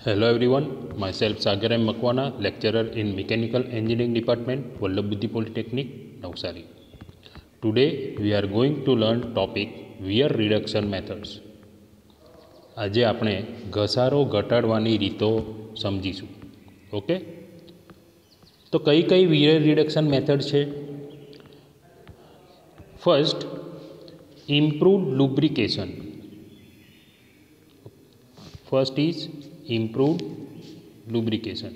Hello everyone, myself Sagar M. Makwana, lecturer in Mechanical Engineering Department, Vallabh Buddhi Polytechnic, Navsari. Today we are going to learn topic wear reduction methods. આજે આપણે ઘસારો ઘટાડવાની રીતો સમજીશું. Okay, તો કઈ કઈ wear reduction method છે? First, improved lubrication. First is improved lubrication,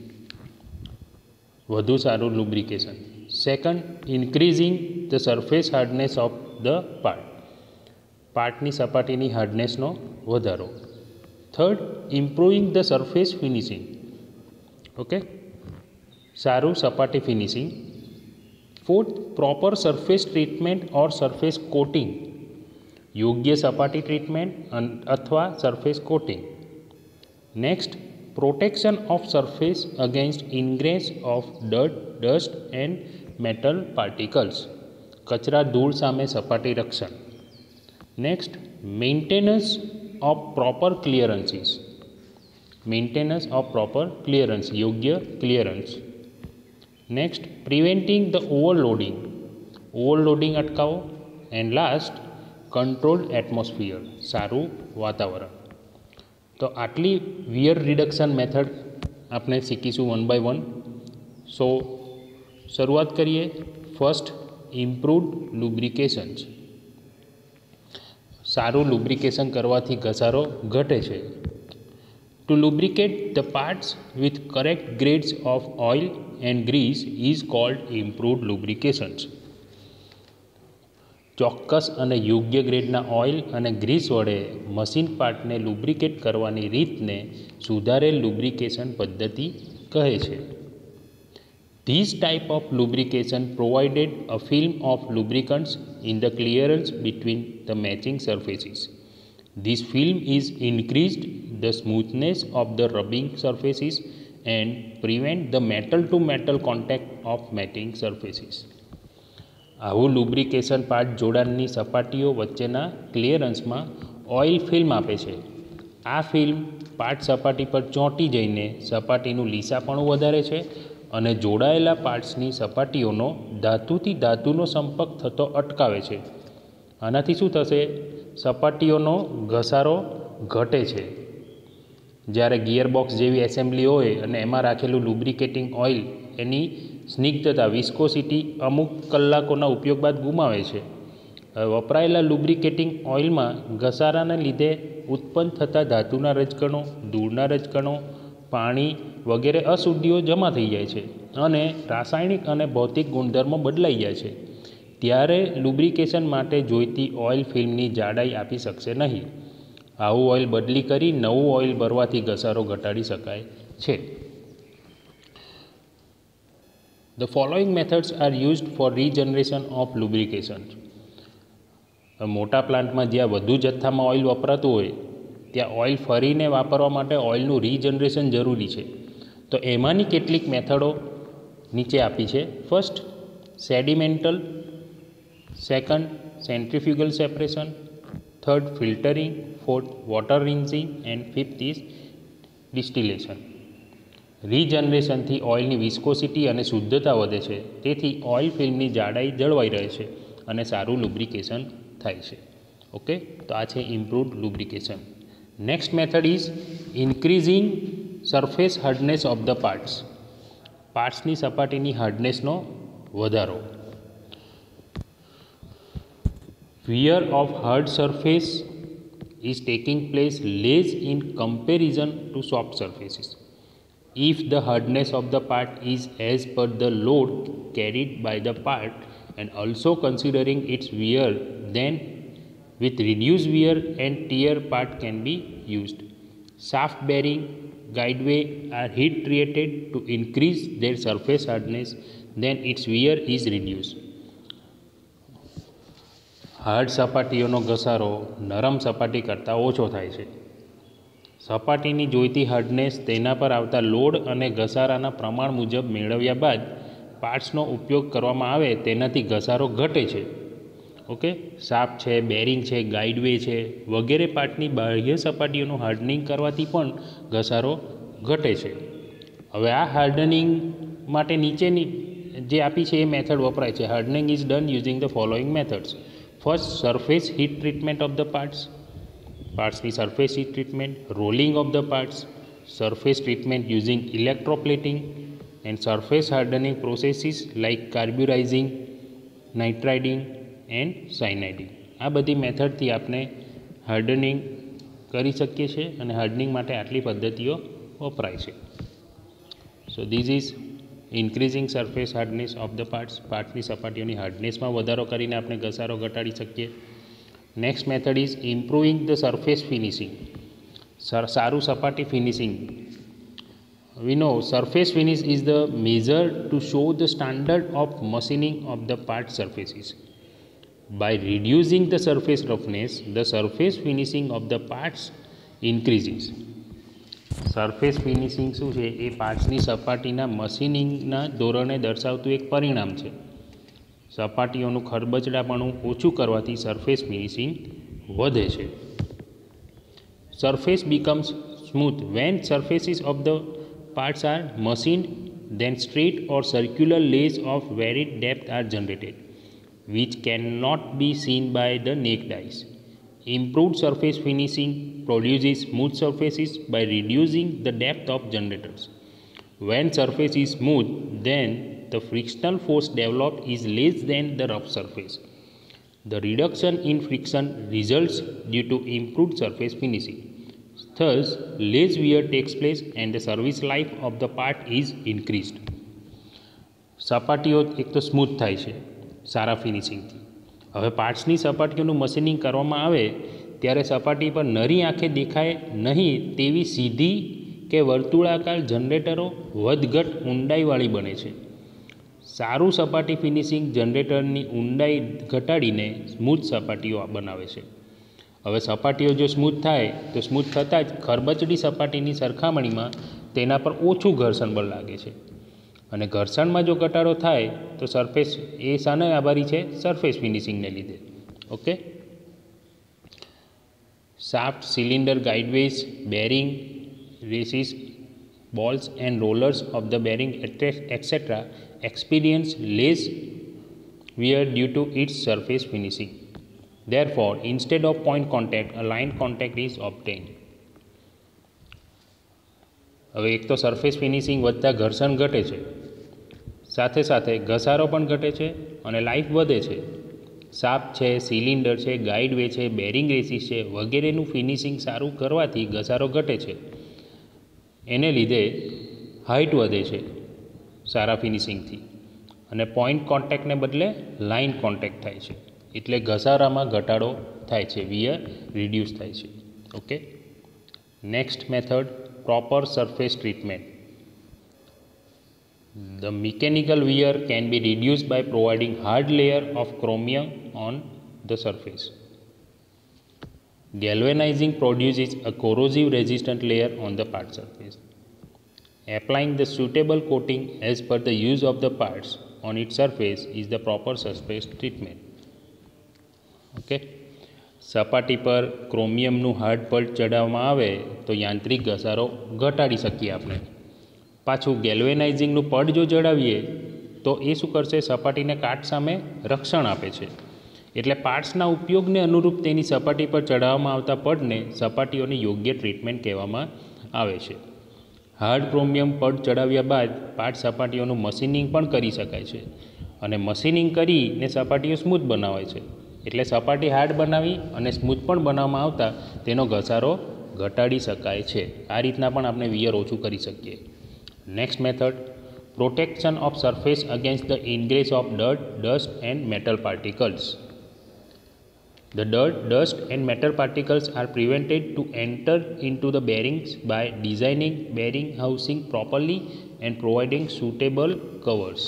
વધુ સારું lubrication. Second, increasing the surface hardness of the part, પાર્ટની સપાટીની હાર્ડનેસનો વધારો. Third, improving the surface finishing, okay, સારું સપાટી finishing. Fourth, proper surface treatment or surface coating, યોગ્ય સપાટી ટ્રીટમેન્ટ અથવા surface coating. Next, protection of surface against ingress of dirt, dust and metal particles, કચરા ધૂળ સામે સપાટી રક્ષણ. Next, maintenance of proper clearances, maintenance of proper clearance, યોગ્ય clearance. Next, preventing the overloading, overloading અટકાવો. And last, controlled atmosphere, સારું વાતાવરણ. તો આટલી વિયર રિડક્શન મેથડ આપણે શીખીશું વન બાય વન. સો શરૂઆત કરીએ. First, improved lubrications. સારું લુબ્રિકેશન કરવાથી ઘસારો ઘટે છે. To lubricate the parts with correct grades of oil and grease is called improved lubrications. ચોક્કસ અને યોગ્ય ગ્રેડના ઓઇલ અને ગ્રીસ વડે મશીન પાર્ટને લુબ્રિકેટ કરવાની રીતને સુધારેલ લુબ્રિકેશન પદ્ધતિ કહે છે. This type of lubrication provided a film of lubricants in the clearance between the matching surfaces. This film is increased the smoothness of the rubbing surfaces and prevent the metal to metal contact of mating surfaces. આવું lubrication part જોડાણની સપાટીઓ વચ્ચેના ક્લિયરન્સમાં oil film આપે છે. આ film part સપાટી પર ચોંટી જઈને સપાટીનું લીસાપણું વધારે છે અને જોડાયેલા પાર્ટ્સની સપાટીઓનો ધાતુથી ધાતુનો સંપર્ક થતો અટકાવે છે. આનાથી શું થશે? સપાટીઓનો ઘસારો ઘટે છે. જ્યારે ગિયરબોક્સ જેવી એસેમ્બલી હોય અને એમાં રાખેલું લુબ્રિકેટિંગ ઓઇલ એની સ્નિગ્ધતા વિસ્કોસિટી અમુક કલાકોના ઉપયોગ બાદ ગુમાવે છે. વપરાયેલા લુબ્રિકેટિંગ ઓઇલમાં ઘસારાને લીધે ઉત્પન્ન થતા ધાતુના રજકણો, ધૂળના રજકણો, પાણી વગેરે અશુદ્ધિઓ જમા થઈ જાય છે અને રાસાયણિક અને ભૌતિક ગુણધર્મો બદલાઈ જાય છે. ત્યારે લુબ્રિકેશન માટે જોઈતી ઓઇલ ફિલ્મની જાડાઈ આપી શકશે નહીં. આવું ઓઇલ બદલી કરી નવું ઓઇલ ભરવાથી ઘસારો ઘટાડી શકાય છે. The following methods are used for regeneration of lubrication. મોટા પ્લાન્ટમાં જ્યાં વધુ જથ્થામાં ઓઇલ વપરાતું હોય ત્યાં ઓઇલ ફરીને વાપરવા માટે ઓઇલનું રીજનરેશન જરૂરી છે. તો એમાંની કેટલીક મેથડો નીચે આપી છે. First, sedimental. Second, centrifugal separation. Third, filtering. Fourth, water rinsing and fifth is distillation. રીજનરેશનથી ઓઇલની વિસ્કોસિટી અને શુદ્ધતા વધે છે. તેથી ઓઇલ ફિલ્મની જાડાઈ જળવાઈ રહે છે અને સારું લુબ્રિકેશન થાય છે. ઓકે, તો આ છે improved lubrication. Next method is increasing surface hardness of the parts. પાર્ટ્સની સપાટીની હાર્ડનેસનો વધારો. Wear of hard surface is taking place less in comparison to soft surfaces. If the hardness of the part is as per the load carried by the part and also considering its wear, then with reduced wear and tear part can be used. Shaft bearing, guideway are heat treated to increase their surface hardness, then its wear is reduced. Hard સપાટીઓનો ઘસારો નરમ સપાટી કરતાં ઓછો થાય છે. સપાટીની જોઈતી હાર્ડનેસ તેના પર આવતા લોડ અને ઘસારાના પ્રમાણ મુજબ મેળવ્યા બાદ પાર્ટ્સનો ઉપયોગ કરવામાં આવે તેનાથી ઘસારો ઘટે છે. ઓકે, શાફ્ટ છે, બેરિંગ છે, ગાઈડવે છે વગેરે પાર્ટની બાહ્ય સપાટીઓનું હાર્ડનિંગ કરવાથી પણ ઘસારો ઘટે છે। હવે આ હાર્ડનિંગ માટે નીચેની જે આપી છે એ મેથડ વપરાય છે। Hardening is done using the following methods. First, surface heat treatment of the પાર્ટ્સની surface heat treatment, rolling of the parts, surface treatment using electroplating and surface hardening processes like carburizing, nitriding and cyaniding. આ બધી મેથડથી આપણે hardening કરી શકીએ છીએ અને hardening માટે આટલી પદ્ધતિઓ વપરાય છે। So this is increasing surface hardness of the પાર્ટ્સની સપાટીઓની હાર્ડનેસમાં વધારો કરીને આપણે ઘસારો ઘટાડી શકીએ। Next method is improving the surface finishing. સારું સપાટી finishing, we know surface finish is the measure to show the standard of machining of the part surfaces. By reducing the surface roughness, the surface finishing of the parts increases. Surface finishing શું છે? એ પાર્ટ્સની સપાટીના મશીનિંગના ધોરણે દર્શાવતું એક પરિણામ છે। સપાટીઓનું ખરબચડાપણું ઓછું કરવાથી સરફેસ ફિનિશિંગ વધે છે। Surface becomes smooth when surfaces of the parts are machined, then straight or circular layers of varied depth are generated, which cannot be seen by the naked eyes. Improved surface finishing produces smooth surfaces by reducing the depth of generators. When surface is smooth, then the frictional force developed is less than the rough surface. The reduction in friction results due to improved surface finishing. Thus, less wear takes place and the service life of the part is increased. સપાટીઓ એક તો smooth થાય છે સારા ફિનિશિંગથી। હવે પાર્ટ્સની સપાટીઓનું machining કરવામાં આવે ત્યારે સપાટી પર નરી આંખે દેખાય નહીં તેવી સીધી કે વર્તુળાકાર જનરેટરો વધઘટ ઊંડાઈવાળી બને છે। સારું સપાટી ફિનિશિંગ જનરેટરની ઊંડાઈ ઘટાડીને સ્મૂથ સપાટીઓ બનાવે છે। હવે સપાટીઓ જો સ્મૂથ થાય તો સ્મૂથ થતાં જ ખરબચડી સપાટીની સરખામણીમાં તેના પર ઓછું ઘર્ષણ બળ લાગે છે અને ઘર્ષણમાં જો ઘટાડો થાય તો સરફેસ એ શાને આભારી છે? સરફેસ ફિનિશિંગને લીધે। Okay, shaft, cylinder, guideways, bearing, races, balls and rollers of the bearing etc. experience less wear due to its surface finishing. Therefore, instead of point contact, a line contact is obtained. હવે એક તો surface finishing વધતા ઘર્ષણ ઘટે છે, સાથે સાથે ઘસારો પણ ઘટે છે અને લાઈફ વધે છે। શાફ્ટ છે, સિલિન્ડર છે, ગાઇડવે છે, બેરિંગ રેસીસ છે વગેરેનું ફિનિશિંગ સારું કરવાથી ઘસારો ઘટે છે। એને લીધે હાઇટ વધે છે સારા ફિનિશિંગથી અને પોઈન્ટ કોન્ટેક્ટને બદલે લાઇન કોન્ટેક્ટ થાય છે, એટલે ઘસારામાં ઘટાડો થાય છે, વિયર રિડ્યુસ થાય છે। Okay, next method, proper surface treatment. The mechanical wear can be reduced by providing hard layer of chromium on the surface. Galvanizing produces a corrosive resistant layer on the part surface. Applying the suitable coating as per the use of the parts on its surface is the proper surface treatment. Okay. સપાટી પર ક્રોમિયમનું hard પડ ચડાવવામાં આવે તો યાંત્રિક ઘસારો ઘટાડી શકીએ આપણે। પાછું ગેલ્વેનાઇઝિંગનું પડ જો ચડાવીએ તો એ શું કરશે? સપાટીને કાટ સામે રક્ષણ આપે છે, એટલે પાર્ટ્સના ઉપયોગને અનુરૂપ તેની સપાટી પર ચડાવવામાં આવતા પડને સપાટીઓની યોગ્ય ટ્રીટમેન્ટ કહેવામાં આવે છે। હાર્ડ ક્રોમિયમ પડ ચડાવ્યા બાદ પાર્ટ સપાટીઓનું મશીનિંગ પણ કરી શકાય છે અને મશીનિંગ કરીને સપાટીઓ સ્મૂથ બનાવાય છે, એટલે સપાટી હાર્ડ બનાવી અને સ્મૂથ પણ બનાવવામાં આવતા તેનો ઘસારો ઘટાડી શકાય છે। આ રીતના પણ આપણે વિયર ઓછું કરી શકીએ। Next method, protection of surface against the ingress of dirt, dust and metal particles. The dirt, dust and metal particles are prevented to enter into the bearings by designing bearing housing properly and providing suitable covers.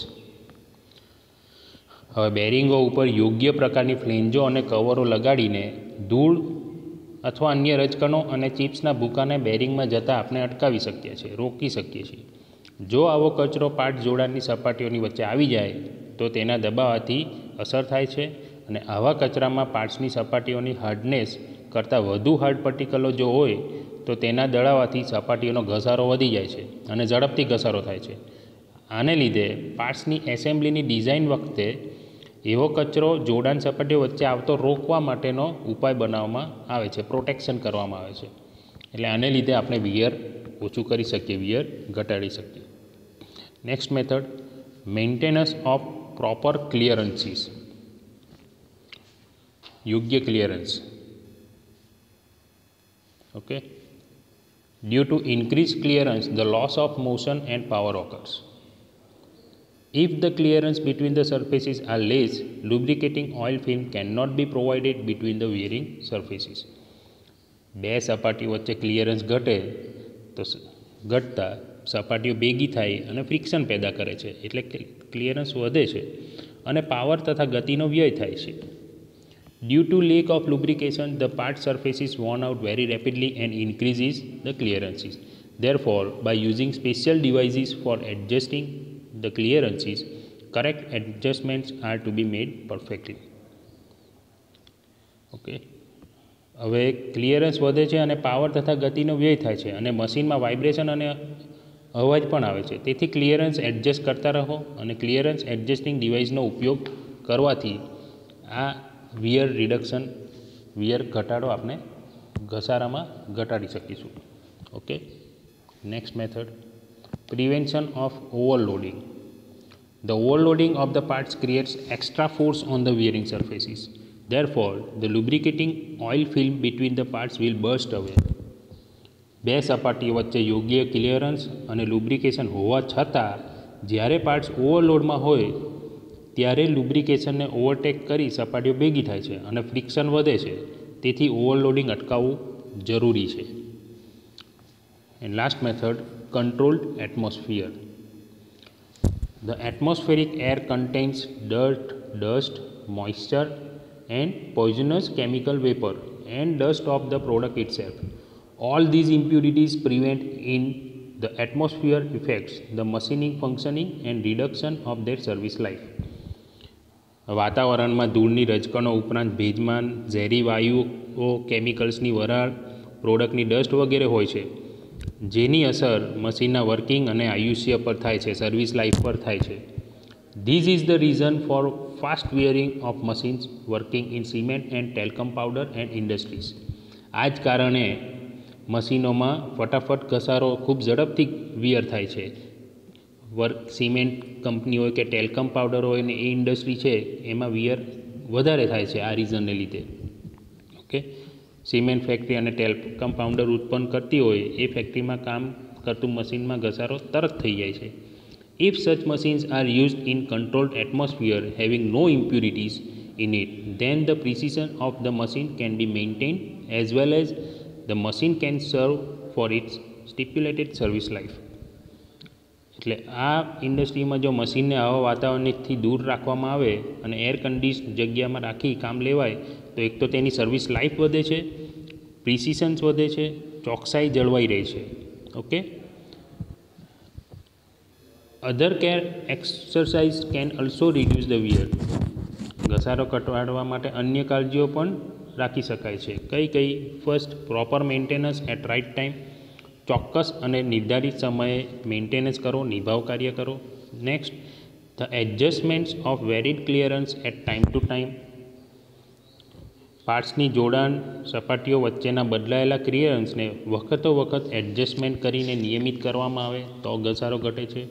હવે બેરિંગો ઉપર યોગ્ય પ્રકારની ફ્લેન્જો અને કવરો લગાડીને ધૂળ અથવા અન્ય રજકણો અને ચિપ્સના ભૂકાને બેરિંગમાં જતાં આપણે અટકાવી શકીએ છીએ, રોકી શકીએ છીએ। જો આવો કચરો પાર્ટ જોડાણની સપાટીઓની વચ્ચે આવી જાય તો તેના દબાવવાથી અસર થાય છે અને આવા કચરામાં પાર્ટ્સની સપાટીઓની હાર્ડનેસ કરતાં વધુ હાર્ડ પાર્ટિકલો જો હોય તો તેના દળાવાથી સપાટીઓનો ઘસારો વધી જાય છે અને ઝડપથી ઘસારો થાય છે. આને લીધે પાર્ટ્સની એસેમ્બલીની ડિઝાઇન વખતે એવો કચરો જોડાણ સપાટીઓ વચ્ચે આવતો રોકવા માટેનો ઉપાય બનાવવામાં આવે છે, પ્રોટેક્શન કરવામાં આવે છે. એટલે આને લીધે આપણે વિયર ઓછું કરી શકીએ, વિયર ઘટાડી શકીએ. Next method, maintenance of proper clearances. યોગ્ય clearance. Okay. Due to increased clearance, the loss of motion and power occurs. If the clearance between the surfaces are less, lubricating oil film cannot be provided between the wearing surfaces. બે સપાટીઓ વચ્ચે clearance ઘટે તો ઘટતા સપાટીઓ ભેગી થાય અને ફ્રિક્શન પેદા કરે છે, એટલે ક્લિયરન્સ વધે છે અને પાવર તથા ગતિનો વ્યય થાય છે. Due to lack of lubrication, the part surfaces worn out very rapidly and increases the clearances. Therefore, by using special devices for adjusting the clearances, correct adjustments are to be made perfectly. Okay. હવે clearance વધે છે અને power તથા ગતિનો વ્યય થાય છે અને મશીનમાં વાઇબ્રેશન અને અવાજ પણ આવે છે. તેથી ક્લિયરન્સ એડજસ્ટ કરતા રહો અને ક્લિયરન્સ એડજસ્ટિંગ ડિવાઇસનો ઉપયોગ કરવાથી આ વિયર રિડક્શન, વિયર ઘટાડો આપણે ઘસારામાં ઘટાડી શકીશું. Okay. Next method, prevention of overloading. The overloading of the parts creates extra force on the wearing surfaces. Therefore, the lubricating oil film between the parts will burst away. બે સપાટીઓ વચ્ચે યોગ્ય clearance અને lubrication હોવા છતાં જ્યારે parts ઓવરલોડમાં હોય ત્યારે લુબ્રિકેશનને ઓવરટેક કરી સપાટીઓ ભેગી થાય છે અને ફ્રિક્શન વધે છે. તેથી ઓવરલોડિંગ અટકાવવું જરૂરી છે. And last method, controlled atmosphere. The atmospheric air contains dirt, dust, moisture and poisonous chemical vapor and dust of the product itself. All these impurities prevent in the atmosphere affects the machining functioning and reduction of their service life. વાતાવરણમાં ધૂળની રજકણો ઉપરાંત ભેજમાન, ઝેરી વાયુઓ, કેમિકલ્સની વરાળ, પ્રોડક્ટની dust વગેરે હોય છે, જેની અસર મશીનના વર્કિંગ અને આયુષ્ય પર થાય છે, સર્વિસ લાઈફ પર થાય છે. This is the reason four fast wearing of machines working in cement and talcum powder and industries. આ જ કારણે મશીનોમાં ફટાફટ ઘસારો ખૂબ ઝડપથી વિયર થાય છે. સિમેન્ટ કંપની હોય કે ટેલ્કમ પાવડર હોય ને એ ઇન્ડસ્ટ્રી છે એમાં વિયર વધારે થાય છે આ રીઝનને લીધે. ઓકે. સિમેન્ટ ફેક્ટરી અને ટેલ્કમ પાવડર ઉત્પન્ન કરતી હોય એ ફેક્ટરીમાં કામ કરતું મશીનમાં ઘસારો તરત થઈ જાય છે. If such machines are used in controlled atmosphere having no impurities in it, then the precision of the machine can be maintained as well as the machine can serve for its stipulated service life. એટલે આ ઇન્ડસ્ટ્રીમાં જો મશીનને આવા વાતાવરણથી દૂર રાખવામાં આવે અને એર કન્ડિશન જગ્યામાં રાખી કામ લેવાય તો એક તો તેની સર્વિસ લાઈફ વધે છે, પ્રિસિશન્સ વધે છે, ચોકસાઈ જળવાઈ રહે છે. Okay. Other care exercise can also reduce the wear. ઘસારો ઘટાડવા માટે અન્ય કાળજીઓ પણ રાખી શકાય છે. કઈ કઈ? First, proper maintenance at right time. ચોક્કસ અને નિર્ધારિત સમયે મેન્ટેનન્સ કરો, નિભાવ કાર્ય કરો. Next, the adjustments of varied clearance at time to time. પાર્ટ્સની જોડાણ સપાટીઓ વચ્ચેના બદલાયેલા ક્લિયરન્સને વખતો વખત એડજસ્ટમેન્ટ કરીને નિયમિત કરવામાં આવે તો ઘસારો ઘટે છે.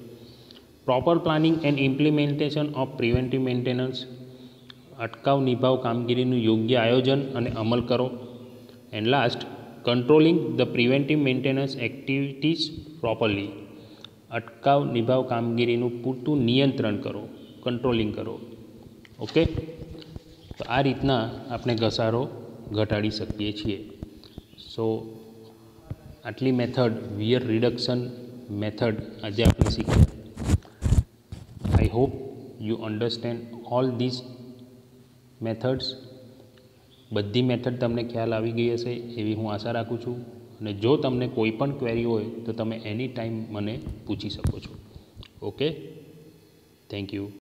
Proper planning and implementation of preventive maintenance. અટકાવ નિભાવ કામગીરીનું યોગ્ય આયોજન અને અમલ કરો. And last, controlling the preventive maintenance activities properly. અટકાવ નિભાવ કામગીરીનું પૂરતું નિયંત્રણ કરો, કંટ્રોલિંગ કરો. ઓકે. તો આ રીતના આપણે ઘસારો ઘટાડી શકીએ છીએ. સો આટલી મેથડ, વિયર રિડક્શન મેથડ આજે આપણે શીખ્યા. I hope you understand all these methods. બધી મેથડ તમને ખ્યાલ આવી ગઈ હશે એવી હું આશા રાખું છું. અને જો તમને કોઈ પણ ક્વેરી હોય તો તમે એની ટાઈમ મને પૂછી શકો છો. ઓકે. Thank you.